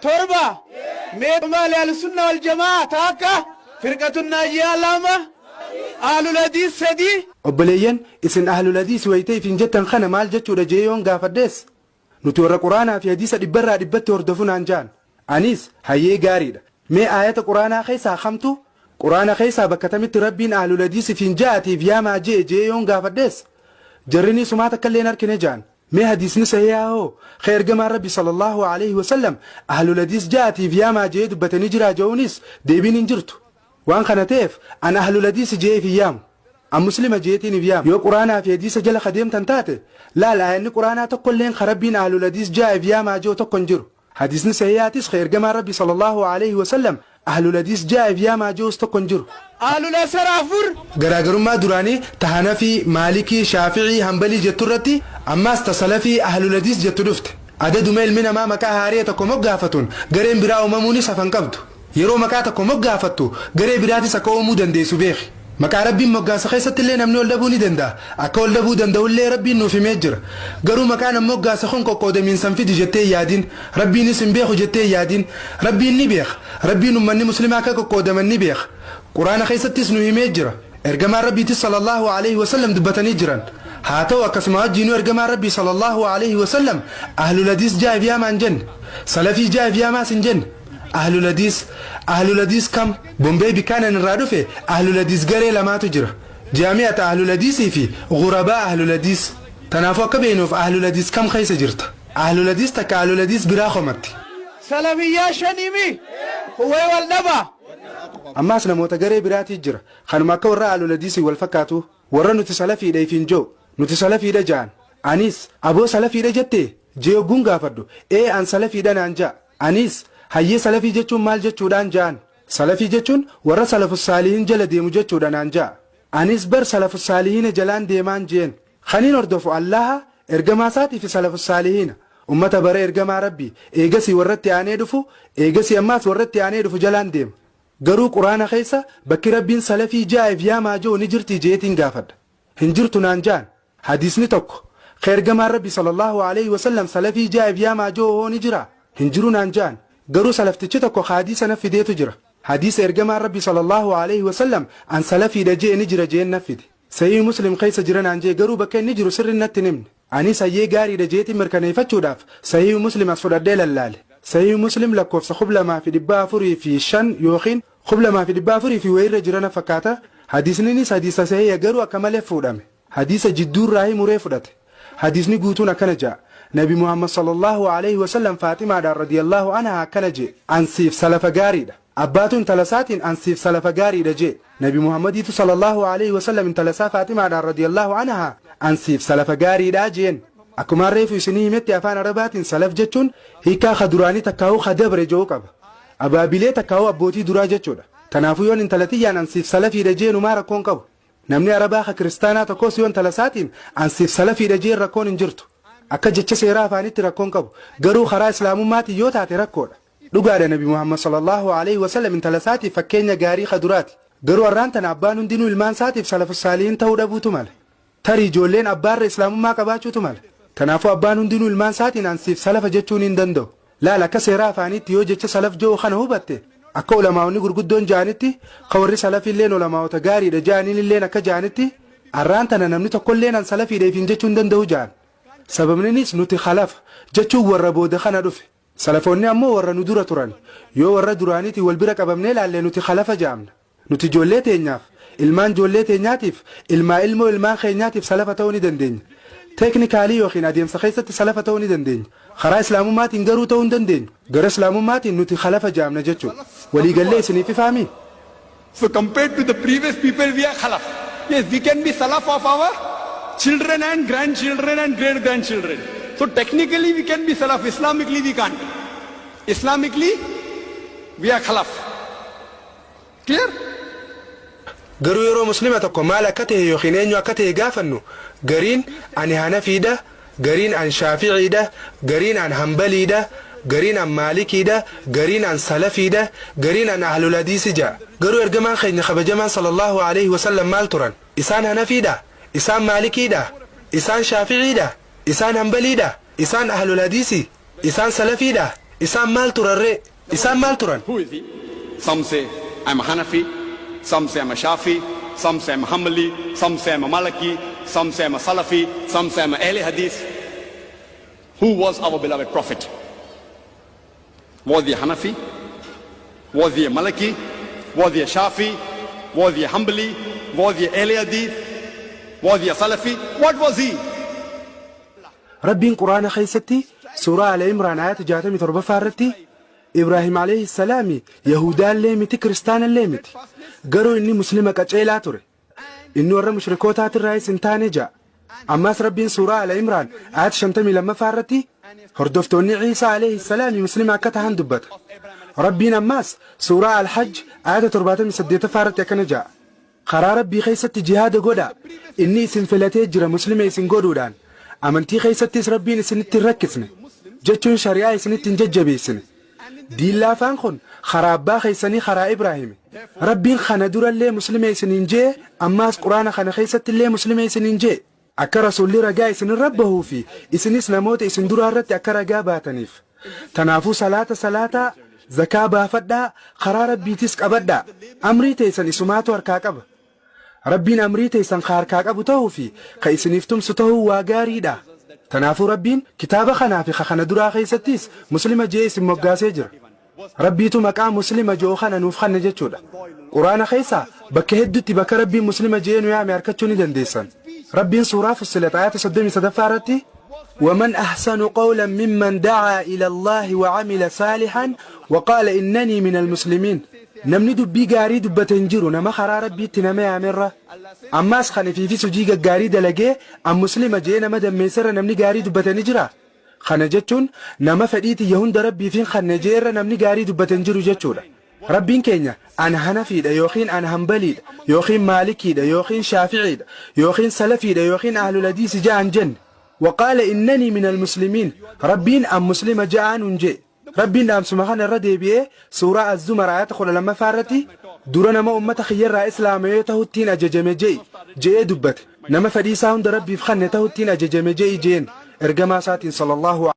تربة ميتما للسنة والجماعة تاكا فرقة الناجية لما أهل الحديث سدي أبليين إسن أهل الحديث ويتي في جتن خنا مال جتشو رجيون غافدس نتورا قرآن في حديث دبرة دبت وردفون عنجان أنيس هاي غاريد مي آيات قرآن خيسا خمتو قرآن خيسا بكتمت ربين أهل الحديث في جاتي فياما جيون غافدس جرني سمعت كلين أركن جان مي حديثني سيئة خير جمع ربي صلى الله عليه وسلم أهل الحديث جاتي فياما جي دبتني جرا جونيس ديبين انجرتو وان خنتيف أن أهل الحديث جي في يام المسلمة جيتني فيام يو قرآن في حديث جل خديم تنتاتي لا إن قرآن تقول لين خربين أهل الحديث جاء فياما جو تقنجر حديثني سيئاتيس خير جمع ربي صلى الله عليه وسلم أهل الحديث جاء فياما جو تقنجر أهل الأسرافر غراغر ما دراني تهانفي مالكي شافعي حنبلي جترتي أما استسلفي أهل الحديث جتدفت عدد ميل من ما مكا هاريتكم مغافتون غرين براو مموني سفن قبض يرو مكاتكم مغافتو غري براتي سكو مودن دي سبيخ مكا ربي مغاس خيست اللي نمنول دبوني دندا اكول دبو دندا ولي ربي نو في ميجر غرو مكان مغاس خونكو كود من سنفي جتي يادين ربي نسم بيخو جتي يادين ربي نبيخ ربي نمني مسلماك كود من نبيخ قرآن خيست تسنو ميجر ارجما ربي صلى الله عليه وسلم دبتني جران هاتوا كسماء جينو ارجما ربي صلى الله عليه وسلم اهل الحديث جاء فيها من جن سلفي جاء فيها ما سنجن أهل الحديث كم بومبي بكان الرادفة أهل الحديث غير لما تجرى جامعة أهل الحديث في غرباء أهل الحديث تنافق بينه في أهل الحديث كم خيس جرت أهل الحديث تك أهل الحديث براخمت سلفية شنيمي هو والنبا أما أسلم وتجري براتي جرى خنما كورا أهل الحديث والفكاتو ورا نتسلفي ده فين نتسلفي ده جان أنيس أبو سلفي ده جتة جيو جونغا فردو إيه أن سلفي ده نانجا أنيس هاي سلفي جتون مال جتودان جان سلفي جتون ورا سلف الصالحين جل ديمو جتودان أنجا أنيس بر سلف الصالحين جلان ديمان جين خلينا نردفو الله إرجما ساتي في سلف الصالحين أمة برا إرجما ربي إيجاسي ورت يعني دفو إيجاسي أماس ورت يعني دفو جلان ديم قرو قرآن خيسا بكي ربين سلفي جاء فيا ما جو نجرتي جيتين قافد هنجرتو نانجان حديثني توك خير جما ربي صلى الله عليه وسلم سلفي جاء فيا ما جو هو نجرا هنجرو نانجان قرو سلفتشتكو حديث نفدي تجرى حديث إرجما ربي صلى الله عليه وسلم عن سلفي دجي نجرى جين نفدي سيء مسلم قيس جران عن جي قرو بكين نجرو سر النتنمن عني سيء قاري دجيتي مركني فتشو داف سيء مسلم أصفر الديل اللال سيء مسلم لكوف خبل ما في دبا فري في شن يوخين خبل ما في دبا فري في وير جران فكاتا حديث نيس حديث سيء قرو أكمل فودام حديث جدور راهي مريفدت حديثني قوتنا كنجا نبي محمد صلى الله عليه وسلم فاطمة رضي الله عنها كنجي عن سيف سلف قاريدة أبات تلسات عن سيف سلف قاريدة جي نبي محمد صلى الله عليه وسلم تلسا فاطمة رضي الله عنها عن سيف سلف قاريدة جين أكما ريفو سنيه متي أفان ربات سلف جتشون هيكا خدراني تكاو خدبر جوكب أبابيلي تكاو أبوتي درا جتشون تنافو يون انتلتيان عن سيف سلفي دجين ومارا كون كب نمني أرباخ كريستانا تكوس يون تلسات عن سيف سلفي دجين ركون انجرتو akka jecha seeraa afaanitti rakkoon qabu garuu karaa islaamummaatti yoo taate rakkoodha dhugaadha nabi muhammad sallallahu alaihi wasallam intala saatiif fakkeenya gaarii kaduraati garuu har'aan tana abbaan hundinuu ilmaan saatiif salafu saalihin ta'uu dhabuutu mala tarii ijoolleen abbaarra islaamummaa qabaachuutu mala kanaafuu abbaan hundinuu ilmaan saatiin ansiif salafa jechuun hin danda'u laala akka seeraa afaanitti yoo jecha salaf jiru kana hubatte akka ulamaa'onni gurguddoon jaanitti kawarri salafilleen ulamaa'ota gaariidha jaaniinilleen akka jaanitti har'aan tana namni tokkolleen an salafiidha ifin jechuun danda'u jaan sababninis nuti khalaf jechuu warra booda kana dhufe salafoonni ammoo warra nu dura turan yoo warra duraaniiti wal bira qabamnee laallee nuti khalafa jaamna nuti ijoollee teenyaaf ilmaan ijoollee teenyaatiif ilmoo ilmaan keenyaatiif salafa ta'uu ni dandeenya teeknikaalii yookiin adeemsa keessatti salafa ta'uu ni dandeenya karaa islaamummaatiin garuu ta'uu hin dandeenyu gara islaamummaatiin nuti khalafa jaamna jechuudha waliigallee isiniif ifaami. So compared to the previous people we are khalaf. Yes, we can be salaf of our children and grandchildren and great grandchildren. So technically we can be salaf, Islamically we can't. Islamically we are khalaf. Clear? Garuu yeroo muslima tokko maal akka ta'e yookiin eenyu akka ta'e gaafannu gariin ani hanafiidha gariin an shaafi'iidha gariin an hambaliidha gariin an maalikiidha gariin an salafiidha gariin an ahlul hadiisi ja'a garuu ergamaan keenya kabajamaan sallallahu alaihi wasallam maal turan isaan hanafiidha isaan maalikiidha isaan shaafi'iidha isaan hambaliidha isaan ahlul hadiisi isaan salafiidha isaan maal turarree isaan maal turan Who is he? Some say I'm a Hanafi, some say I'm a Shafi, some say I'm a Hanbali, some say I'm a Maliki, some say I'm a Salafi, some say I'm a Ahl Hadith. Who was our beloved Prophet? Was he a Hanafi? Was he a Maliki? Was he a Shafi? Was he a Hanbali? Was he a Ahl Hadith? Was he a Salafi? What was he? rabbiin quraana keessatti suuraa ala imraan ayata 67 faarratti ibraahim alayhi salaami yahudaallee miti kiristaanallee miti garuu inni muslima qaceelaa ture inni warra mushrikootaatiirraa hin taane ja'a ammaas rabbiin suuraa ala imraan ayata 52 faarratti hordoftoonni ciisaa alayhi salaami muslima akka tahan dubbata rabbiin ammaas suuraa al-hajj ayata 78 faarratti akkana ja'a karaa rabbii keessatti jihaada godha inni isin filatee jira muslima isin godhuudhaan amantii keessattis rabbiin isinitti hin rakkisne jechuun shari'aa isinitti hin jajjabeessine diillaafaan kun karaa abbaa keessanii karaa ibraahim rabbiin kana durallee muslima isiniin jee ammaas quraana kana keessattillee muslima isiniin jee akka rasuulli ragaa isinin rabbahuu fi isinis namoota isin duraa irratti akka ragaa baataniif tanaafuu salaata zakaa baafadhaa karaa rabbiitis qabadhaa amrii teessan isumaatu harkaa qaba rabbiin amrii teessan harkaa qabu ta'uu fi ka isiniif tumsu ta'uu waa gaariidha tanaafuu rabbiin kitaaba kanaa fi kana duraa keessattis muslima jee isin moggaasee jira rabbiitu maqaa muslima joo kana nuuf kanne jechuudha quraana keessaa bakka hedduutti bakka rabbiin muslima jee nu yaame harkachuu ni dandeessan rabbiin suuraa fussilat ayata 33 irratti ومن أحسن قولا ممن دعا إلى الله وعمل صالحا وقال إنني من المسلمين namni dubbii gaarii dubbatan jiru nama karaa rabbiitti nama yaamerra ammaas kana fi sujii gaggaarii dalagee am muslima jee nama dammeessarra namni gaarii dubbatanii jira kana jechuun nama fedhiiti hunda rabbiifin kanne jeerra namni gaarii dubbatan jiru jechuudha rabbiin keenya ana hanafiidha yookiin ana hanbaliidha yookiin maalikiidha yookiin shaafi'iidha yookiin salafiidha yookiin ahlul hadiis ja'an jenne وقال إنني من المسلمين ربين أم مسلم جاءن ونجي ربين دام سمخان الردي بيه سورة الزمر آيات خلا لما فارتي دورنا ما أمة خير إسلاميته التين أججمجي جي دبت نما فريساهم دربي فخنته التين أججمجي جين إرجما ساتين صلى الله